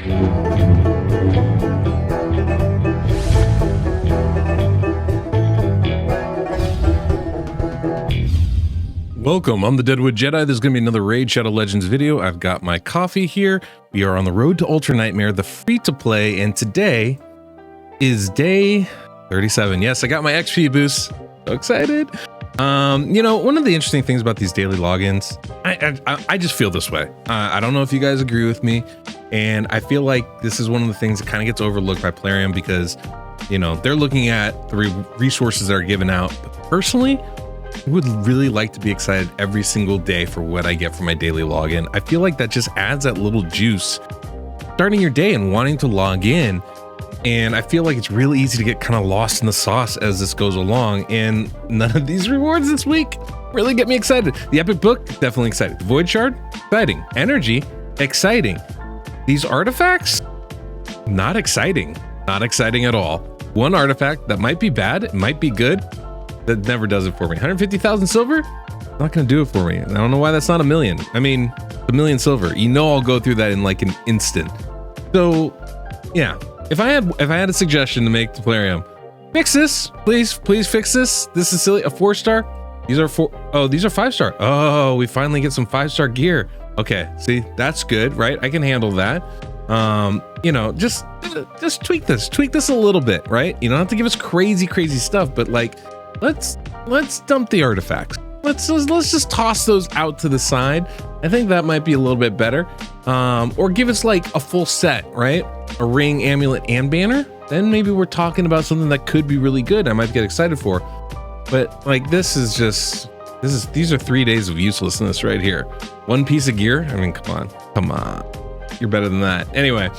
Welcome, I'm the DeadwoodJedi. This is going to be another Raid Shadow Legends video. I've got my coffee here. We are on the road to Ultra Nightmare, the free-to-play, and today is day 37. Yes, I got my XP boost. So excited. You know, one of the interesting things about these daily logins, I just feel this way. I don't know if you guys agree with me, and I feel like this is one of the things that kind of gets overlooked by Plarium because, you know, they're looking at the resources that are given out. But personally, I would really like to be excited every single day for what I get for my daily login. I feel like that just adds that little juice starting your day and wanting to log in. And I feel like it's really easy to get kind of lost in the sauce as this goes along. And none of these rewards this week really get me excited. The Epic Book, definitely excited. The Void Shard, exciting. Energy, exciting. These artifacts, not exciting. Not exciting at all. One artifact that might be bad, it might be good. That never does it for me. 150,000 silver? Not gonna do it for me. I don't know why that's not a million. I mean, a million silver. You know I'll go through that in like an instant. So yeah, if I had a suggestion to make to Plarium, fix this, please fix this. This is silly. A 4-star. These are these are 5-star. Oh, we finally get some 5-star gear. Okay, see, that's good, right? I can handle that. You know, just tweak this a little bit, right? You don't have to give us crazy stuff, but like, let's dump the artifacts. Let's just toss those out to the side. I think that might be a little bit better. Or give us like a full set, right? A ring, amulet, and banner. Then maybe we're talking about something that could be really good. I might get excited for. But like, these are 3 days of uselessness right here. One piece of gear. I mean, come on. You're better than that. Anyway,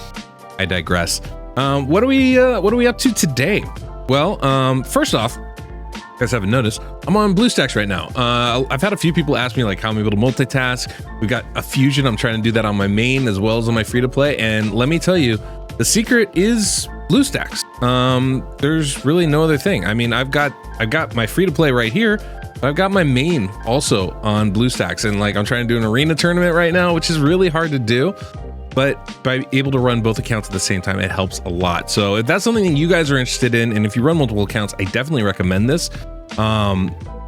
I digress. What are we up to today? Well, first off, you guys haven't noticed, I'm on BlueStacks right now. I've had a few people ask me like how I'm able to multitask. We've got a fusion. I'm trying to do that on my main as well as on my free to play. And let me tell you, the secret is BlueStacks. There's really no other thing. I mean, I've got my free to play right here, but I've got my main also on BlueStacks. And like, I'm trying to do an arena tournament right now, which is really hard to do. But by able to run both accounts at the same time, it helps a lot. So if that's something that you guys are interested in, and if you run multiple accounts, I definitely recommend this.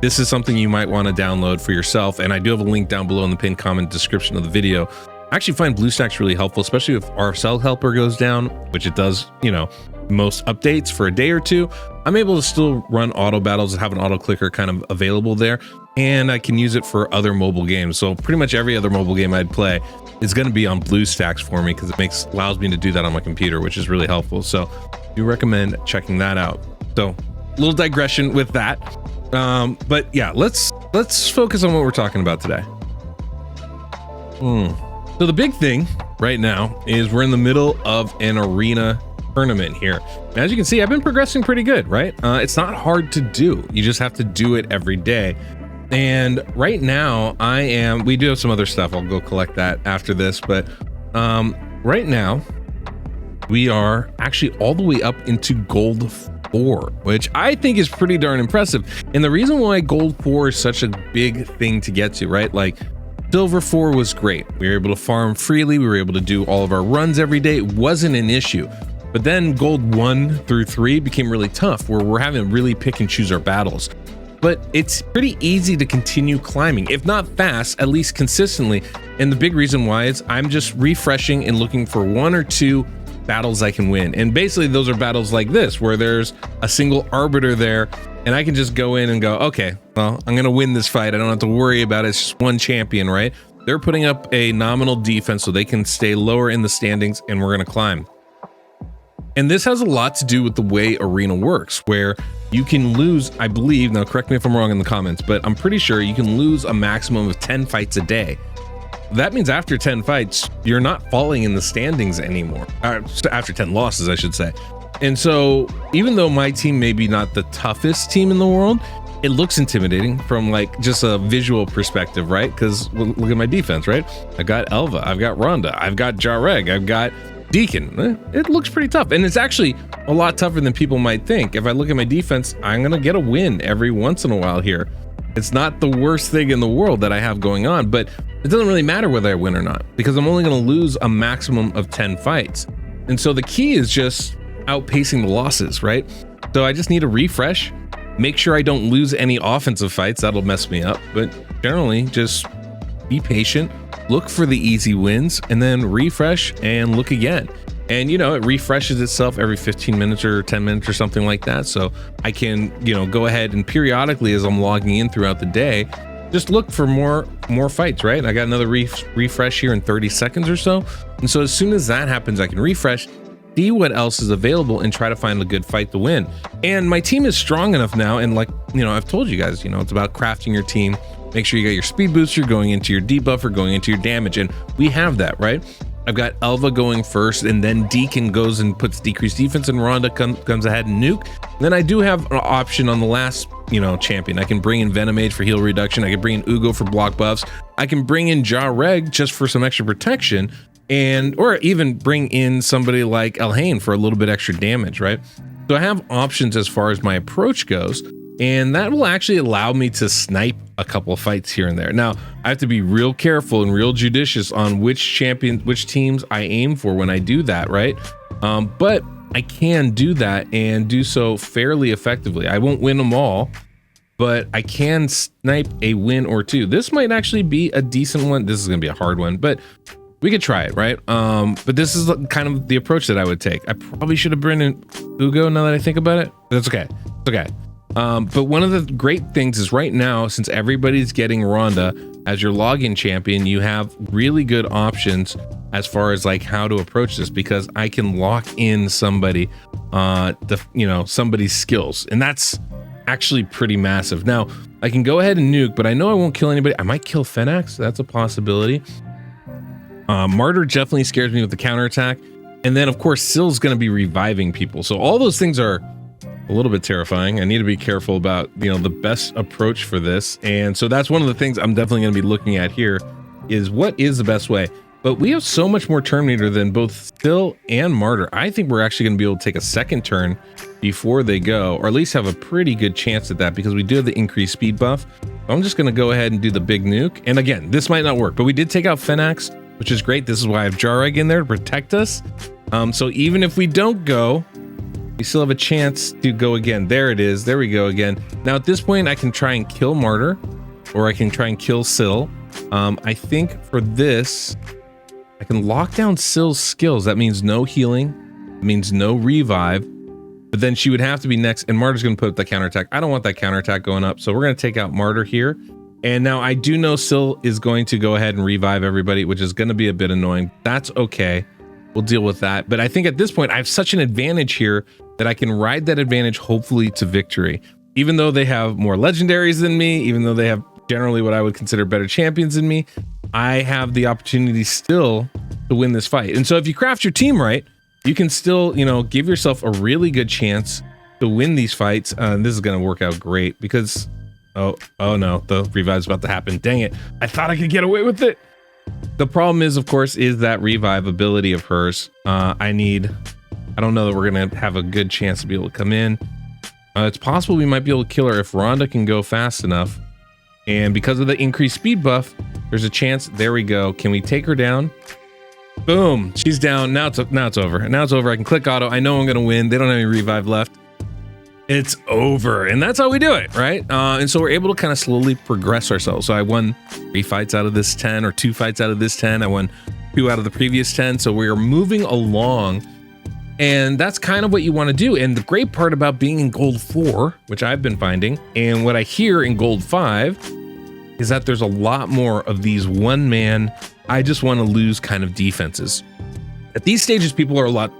This is something you might want to download for yourself. And I do have a link down below in the pinned comment description of the video. I actually find BlueStacks really helpful, especially if our cell helper goes down, which it does, you know, most updates for a day or two. I'm able to still run auto battles and have an auto clicker kind of available there. And I can use it for other mobile games. So pretty much every other mobile game I'd play is going to be on BlueStacks for me because it allows me to do that on my computer, which is really helpful. So I do recommend checking that out. So a little digression with that. But yeah, let's focus on what we're talking about today. So the big thing right now is we're in the middle of an arena tournament here. And as you can see, I've been progressing pretty good, right? It's not hard to do. You just have to do it every day. And right now we do have some other stuff. I'll go collect that after this. But right now we are actually all the way up into gold 4, which I think is pretty darn impressive. And the reason why gold 4 is such a big thing to get to, right? Like silver 4 was great. We were able to farm freely. We were able to do all of our runs every day. It wasn't an issue. But then gold 1 through 3 became really tough, where we're having to really pick and choose our battles. But it's pretty easy to continue climbing, if not fast, at least consistently. And the big reason why is I'm just refreshing and looking for 1 or 2 battles I can win. And basically those are battles like this, where there's a single arbiter there and I can just go in and go, okay, well, I'm gonna win this fight. I don't have to worry about it. It's just one champion, right? They're putting up a nominal defense so they can stay lower in the standings, and we're gonna climb. And this has a lot to do with the way arena works, where you can lose, I believe, now correct me if I'm wrong in the comments, but I'm pretty sure you can lose a maximum of 10 fights a day. That means after 10 fights, you're not falling in the standings anymore. After 10 losses, I should say. And so even though my team may be not the toughest team in the world, it looks intimidating from like just a visual perspective, right? Because look at my defense, right? I got Elva, I've got Rhonda, I've got Jareg, I've got Deacon. It looks pretty tough, and it's actually a lot tougher than people might think. If I look at my defense, I'm gonna get a win every once in a while here. It's not the worst thing in the world that I have going on, but it doesn't really matter whether I win or not, because I'm only going to lose a maximum of 10 fights. And so the key is just outpacing the losses, right? So I just need to refresh, make sure I don't lose any offensive fights. That'll mess me up. But generally, just be patient, look for the easy wins, and then refresh and look again. And, you know, it refreshes itself every 15 minutes or 10 minutes or something like that. So I can, you know, go ahead and periodically, as I'm logging in throughout the day, just look for more fights, right? I got another refresh here in 30 seconds or so. And so as soon as that happens, I can refresh, see what else is available, and try to find a good fight to win. And my team is strong enough now. And like, you know, I've told you guys, you know, it's about crafting your team. Make sure you got your speed booster going into your debuffer, going into your damage. And we have that, right? I've got Elva going first, and then Deacon goes and puts decreased defense, and Rhonda comes ahead and nuke. Then I do have an option on the last, you know, champion. I can bring in Venomage for heal reduction. I can bring in Ugo for block buffs. I can bring in Jareg just for some extra protection, or even bring in somebody like Elhain for a little bit extra damage, right? So I have options as far as my approach goes, and that will actually allow me to snipe a couple of fights here and there. Now, I have to be real careful and real judicious on which teams I aim for when I do that, right? But I can do that and do so fairly effectively. I won't win them all, but I can snipe a win or two. This might actually be a decent one. This is gonna be a hard one, but we could try it, right? But this is kind of the approach that I would take. I probably should have brought in Ugo now that I think about it. That's okay. It's okay. But one of the great things is right now, since everybody's getting Rhonda as your login champion, you have really good options as far as like how to approach this, because I can lock in somebody, somebody's skills, and that's actually pretty massive. Now I can go ahead and nuke, but I know I won't kill anybody. I might kill Fenax. That's a possibility. Martyr definitely scares me with the counterattack, and then of course Sill's going to be reviving people. So all those things are a little bit terrifying. I need to be careful about, you know, the best approach for this. And so that's one of the things I'm definitely going to be looking at here, is what is the best way. But we have so much more Terminator than both Sill and Martyr. I think we're actually going to be able to take a second turn before they go, or at least have a pretty good chance at that, because we do have the increased speed buff. I'm just going to go ahead and do the big nuke. And again, this might not work, but we did take out Fenax, which is great. This is why I have Jareg in there to protect us. So even if we don't go, we still have a chance to go again. There it is. There we go again. Now at this point, I can try and kill Martyr, or I can try and kill Sill. I think for this, I can lock down Sill's skills. That means no healing. It means no revive. But then she would have to be next, and Martyr's going to put up the counterattack. I don't want that counterattack going up, so we're going to take out Martyr here. And now I do know Sill is going to go ahead and revive everybody, which is going to be a bit annoying. That's okay. We'll deal with that. But I think at this point, I have such an advantage here that I can ride that advantage, hopefully, to victory. Even though they have more legendaries than me, even though they have generally what I would consider better champions than me, I have the opportunity still to win this fight. And so if you craft your team right, you can still, you know, give yourself a really good chance to win these fights. This is going to work out great because, oh no, the revive's about to happen. Dang it. I thought I could get away with it. The problem is, of course, is that revive ability of hers. I don't know that we're going to have a good chance to be able to come in. It's possible we might be able to kill her if Rhonda can go fast enough. And because of the increased speed buff, there's a chance. There we go. Can we take her down? Boom. She's down. Now it's over. Now it's over. I can click auto. I know I'm going to win. They don't have any revive left. It's over. And that's how we do it, right? And so we're able to kind of slowly progress ourselves. So I won 3 fights out of this 10, or 2 fights out of this 10. I won 2 out of the previous 10. So we are moving along. And that's kind of what you want to do. And the great part about being in gold 4, which I've been finding, and what I hear in gold 5, is that there's a lot more of these one-man, I just want to lose kind of defenses. At these stages, people are a lot,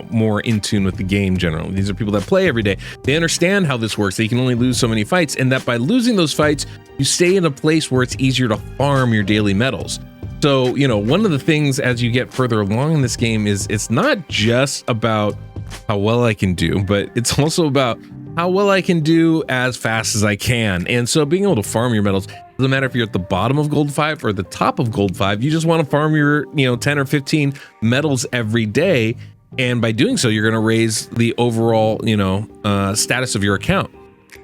more in tune with the game generally. These are people that play every day. They understand how this works. They can only lose so many fights, and that by losing those fights, you stay in a place where it's easier to farm your daily medals. So, one of the things as you get further along in this game is it's not just about how well I can do, but it's also about how well I can do as fast as I can. And so being able to farm your medals, doesn't matter if you're at the bottom of gold 5 or the top of gold 5, you just want to farm your, 10 or 15 medals every day. And by doing so, you're going to raise the overall, status of your account.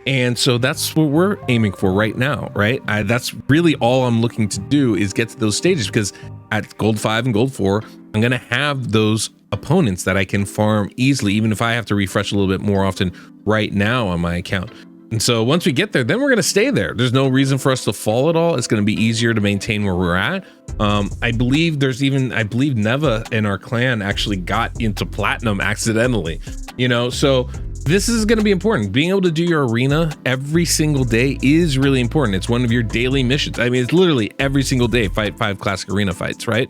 And so that's what we're aiming for right now, right? That's really all I'm looking to do is get to those stages, because at gold 5 and gold 4, I'm going to have those opponents that I can farm easily, even if I have to refresh a little bit more often right now on my account. And so once we get there, then we're going to stay there. There's no reason for us to fall at all. It's going to be easier to maintain where we're at. I believe Neva in our clan actually got into platinum accidentally, you know, so this is going to be important. Being able to do your arena every single day is really important. It's one of your daily missions. I mean, it's literally every single day, fight 5 classic arena fights, right?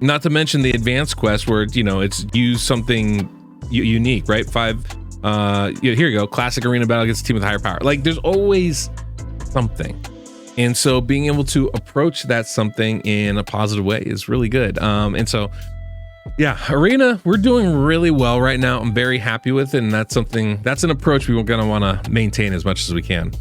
Not to mention the advanced quest where, you know, it's use something unique, right? 5, here you go, classic arena battle against a team with higher power. Like, there's always something. And so being able to approach that something in a positive way is really good. And so, yeah, arena, we're doing really well right now. I'm very happy with it, and that's an approach we're gonna want to maintain as much as we can.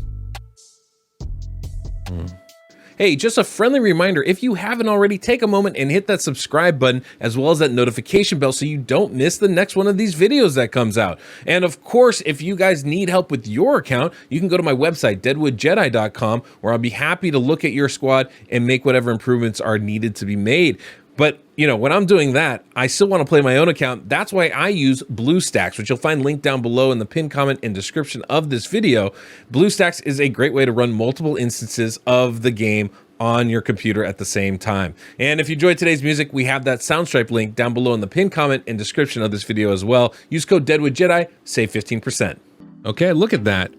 Hey, just a friendly reminder, if you haven't already, take a moment and hit that subscribe button as well as that notification bell so you don't miss the next one of these videos that comes out. And of course, if you guys need help with your account, you can go to my website, DeadwoodJedi.com, where I'll be happy to look at your squad and make whatever improvements are needed to be made. But, you know, when I'm doing that, I still want to play my own account. That's why I use BlueStacks, which you'll find linked down below in the pinned comment and description of this video. BlueStacks is a great way to run multiple instances of the game on your computer at the same time. And if you enjoyed today's music, we have that SoundStripe link down below in the pinned comment and description of this video as well. Use code DeadwoodJedi, save 15%. Okay, look at that.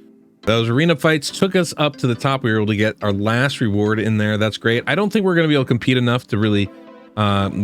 Those arena fights took us up to the top. We were able to get our last reward in there. That's great. I don't think we're going to be able to compete enough to really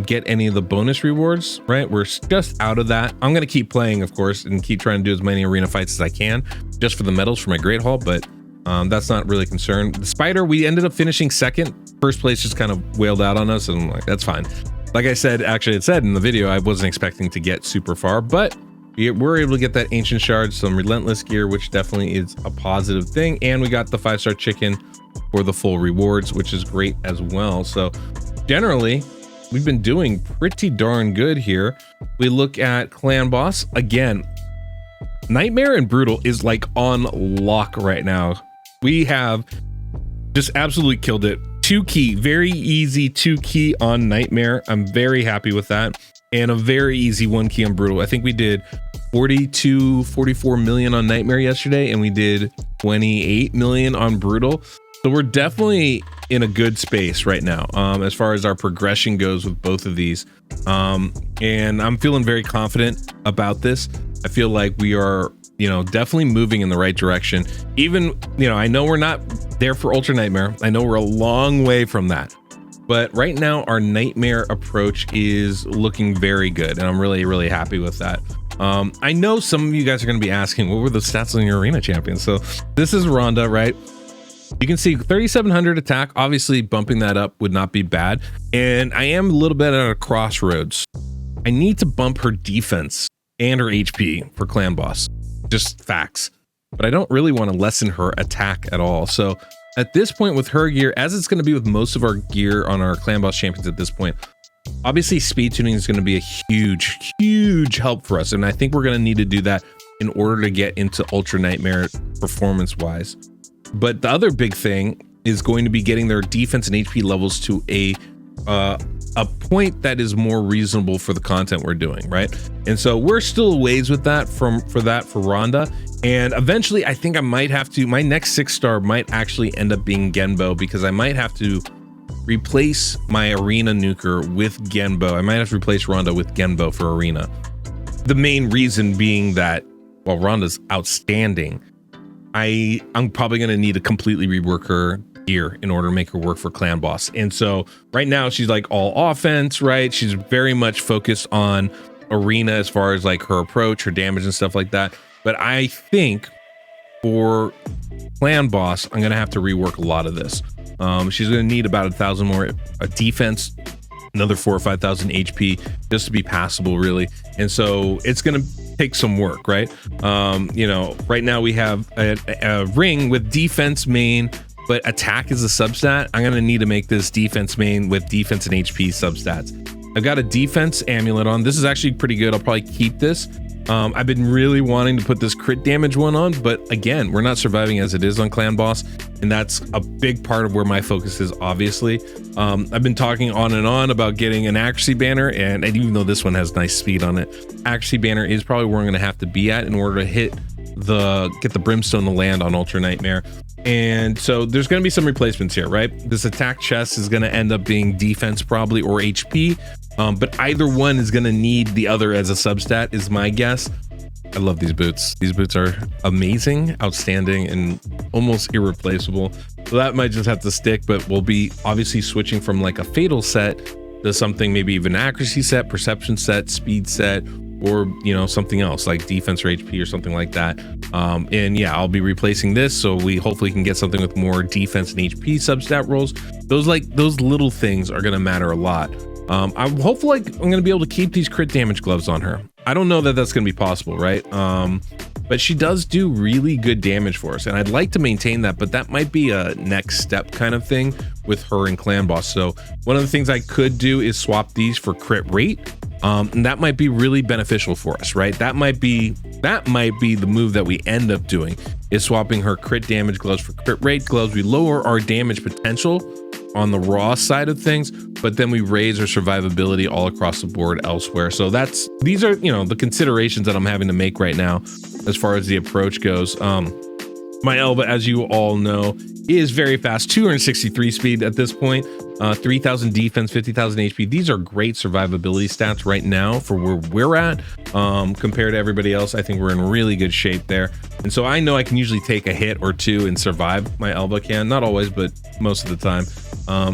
get any of the bonus rewards, right? We're just out of that. I'm going to keep playing, of course, and keep trying to do as many arena fights as I can just for the medals for my Great Hall, but that's not really a concern. The Spider, we ended up finishing second. First place just kind of wailed out on us, and I'm like, that's fine. Like I said, actually it said in the video, I wasn't expecting to get super far, but we're able to get that Ancient Shard, some Relentless gear, which definitely is a positive thing, and we got the 5-star chicken for the full rewards, which is great as well. So generally, we've been doing pretty darn good here. We look at Clan Boss. Again, Nightmare and Brutal is like on lock right now. We have just absolutely killed it. 2 key, very easy 2 key on Nightmare. I'm very happy with that. And a very easy 1 key on Brutal. I think we did 44 million on Nightmare yesterday, and we did 28 million on Brutal. So we're definitely in a good space right now as far as our progression goes with both of these. And I'm feeling very confident about this. I feel like we are, you know, definitely moving in the right direction. Even, you know, I know we're not there for Ultra Nightmare. I know we're a long way from that. But right now, our Nightmare approach is looking very good. And I'm really, really happy with that. I know some of you guys are going to be asking, what were the stats on your arena champion? So this is Rhonda, right? You can see 3,700 attack. Obviously, bumping that up would not be bad. And I am a little bit at a crossroads. I need to bump her defense and her HP for Clan Boss. Just facts. But I don't really want to lessen her attack at all. So at this point with her gear, as it's going to be with most of our gear on our Clan Boss champions at this point, obviously speed tuning is going to be a huge, huge help for us. And I think we're going to need to do that in order to get into Ultra Nightmare performance-wise. But the other big thing is going to be getting their defense and HP levels to a point that is more reasonable for the content we're doing, right? And so we're still a ways with that for Rhonda. And eventually I think I might have to, my next 6-star might actually end up being Genbo, because I might have to replace my arena nuker with Genbo. I might have to replace Rhonda with Genbo for arena. The main reason being that while Rhonda's outstanding, I'm probably going to need to completely rework her gear in order to make her work for Clan Boss. And so right now she's like all offense, right? She's very much focused on arena as far as like her approach, her damage and stuff like that. But I think for Clan Boss, I'm going to have to rework a lot of this. She's going to need about 1,000 more defense, another 4,000 or 5,000 HP just to be passable, really. And so it's going to take some work, right? You know, right now we have a ring with defense main, but attack is a substat. I'm going to need to make this defense main with defense and HP substats. I've got a defense amulet on. This is actually pretty good. I'll probably keep this. I've been really wanting to put this crit damage one on, but again, we're not surviving as it is on Clan Boss, and that's a big part of where my focus is, obviously. I've been talking on and on about getting an accuracy banner, and even though this one has nice speed on it, accuracy banner is probably where I'm going to have to be at in order to get the brimstone to land on Ultra Nightmare. And so there's going to be some replacements here, right? This attack chest is going to end up being defense probably, or HP, but either one is going to need the other as a substat is my guess. I love these boots. These boots are amazing, outstanding, and almost irreplaceable. So that might just have to stick, but we'll be obviously switching from like a fatal set to something, maybe even accuracy set, perception set, speed set, or something else like defense or HP or something like that. And yeah, I'll be replacing this, so we hopefully can get something with more defense and HP substat rolls. Those little things are going to matter a lot. I'm hopeful I'm going to be able to keep these crit damage gloves on her. I don't know that that's going to be possible, right? But she does do really good damage for us, and I'd like to maintain that, but that might be a next step kind of thing with her and Clan Boss. So one of the things I could do is swap these for crit rate. And that might be really beneficial for us, right? That might be the move that we end up doing, is swapping her crit damage gloves for crit rate gloves. We lower our damage potential on the raw side of things, but then we raise our survivability all across the board elsewhere. So these are the considerations that I'm having to make right now as far as the approach goes. My Elva, as you all know, is very fast, 263 speed at this point, 3,000 defense, 50,000 HP. These are great survivability stats right now for where we're at. Compared to everybody else, I think we're in really good shape there. And so I know I can usually take a hit or two and survive. My Elva can, not always, but most of the time.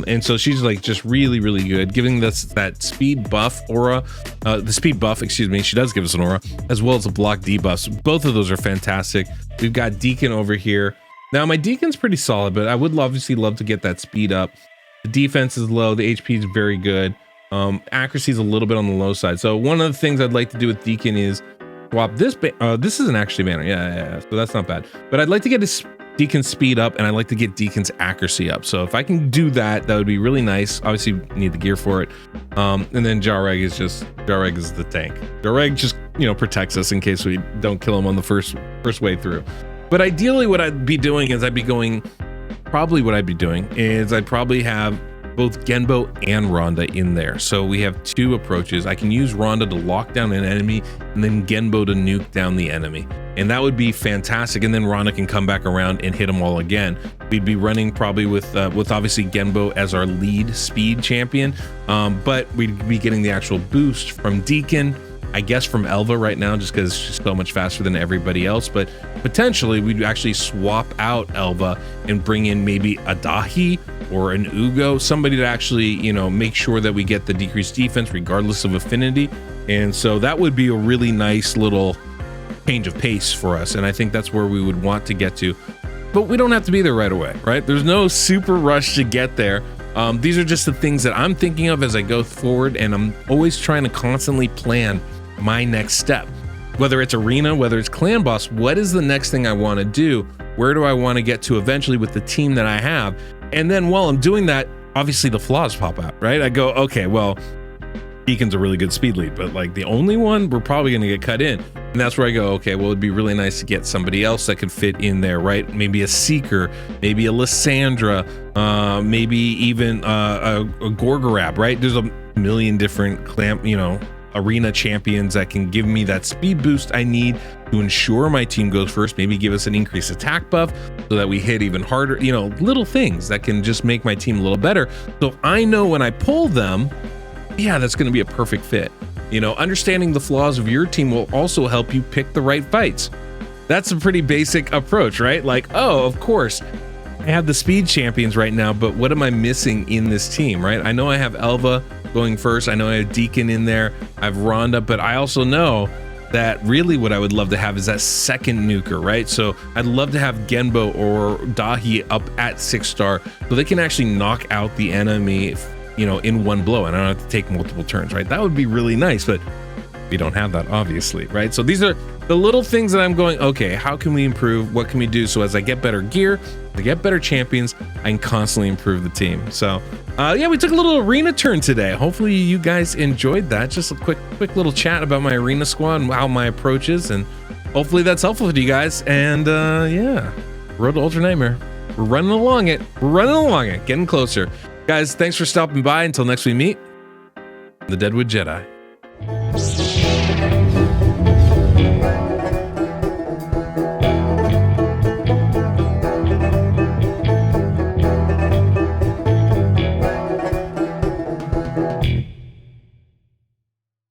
And so she's like just really, really good, giving us that speed buff aura, the speed buff, excuse me. She does give us an aura, as well as a block debuffs. Both of those are fantastic. We've got Deacon over here. Now my Deacon's pretty solid, but I would obviously love to get that speed up. The defense is low, the HP is very good. Accuracy is a little bit on the low side. So one of the things I'd like to do with Deacon is swap this. This is an accuracy banner, yeah. So that's not bad. But I'd like to get his Deacon's speed up, and I'd like to get Deacon's accuracy up. So if I can do that, that would be really nice. Obviously, you need the gear for it. And then Jareg is the tank. Jareg just protects us in case we don't kill him on the first way through. But ideally, what I'd be doing is I'd probably have both Genbo and Rhonda in there. So we have two approaches. I can use Rhonda to lock down an enemy, and then Genbo to nuke down the enemy. And that would be fantastic. And then Rhonda can come back around and hit them all again. We'd be running probably with obviously Genbo as our lead speed champion. But we'd be getting the actual boost from Deacon, I guess from Elva right now, just because she's so much faster than everybody else. But potentially we'd actually swap out Elva and bring in maybe a Dahi or an Ugo, somebody to actually, make sure that we get the decreased defense regardless of affinity. And so that would be a really nice little change of pace for us. And I think that's where we would want to get to, but we don't have to be there right away, right? There's no super rush to get there. These are just the things that I'm thinking of as I go forward, and I'm always trying to constantly plan my next step, whether it's arena, whether it's Clan Boss. What is the next thing I want to do? Where do I want to get to eventually with the team that I have? And then while I'm doing that, obviously the flaws pop out, right? I go, okay, well, Deacon's a really good speed lead, but like the only one, we're probably going to get cut in. And that's where I go, okay, well, it'd be really nice to get somebody else that could fit in there, right? Maybe a Seeker, maybe a Lysandra, maybe even a Gorgorab, right? There's a million different arena champions that can give me that speed boost I need to ensure my team goes first, maybe give us an increased attack buff so that we hit even harder, little things that can just make my team a little better. So I know when I pull them, yeah, that's going to be a perfect fit. Understanding the flaws of your team will also help you pick the right fights. That's a pretty basic approach, right? Like, oh, of course, I have the speed champions right now, but what am I missing in this team, right? I know I have Elva going first. I know I have Deacon in there. I have Rhonda, but I also know that really what I would love to have is that second nuker, right? So I'd love to have Genbo or Dahi up at 6-star so they can actually knock out the enemy, in one blow, and I don't have to take multiple turns, right? That would be really nice, but we don't have that, obviously, right? So these are the little things that I'm going, okay, how can we improve? What can we do? So as I get better gear, to get better champions, I can constantly improve the team. So yeah, we took a little arena turn today. Hopefully you guys enjoyed that. Just a quick little chat about my arena squad and how my approach is, and hopefully that's helpful to you guys. And yeah, Road to Ultra Nightmare. We're running along it. We're running along it. Getting closer. Guys, thanks for stopping by. Until next we meet, the Deadwood Jedi.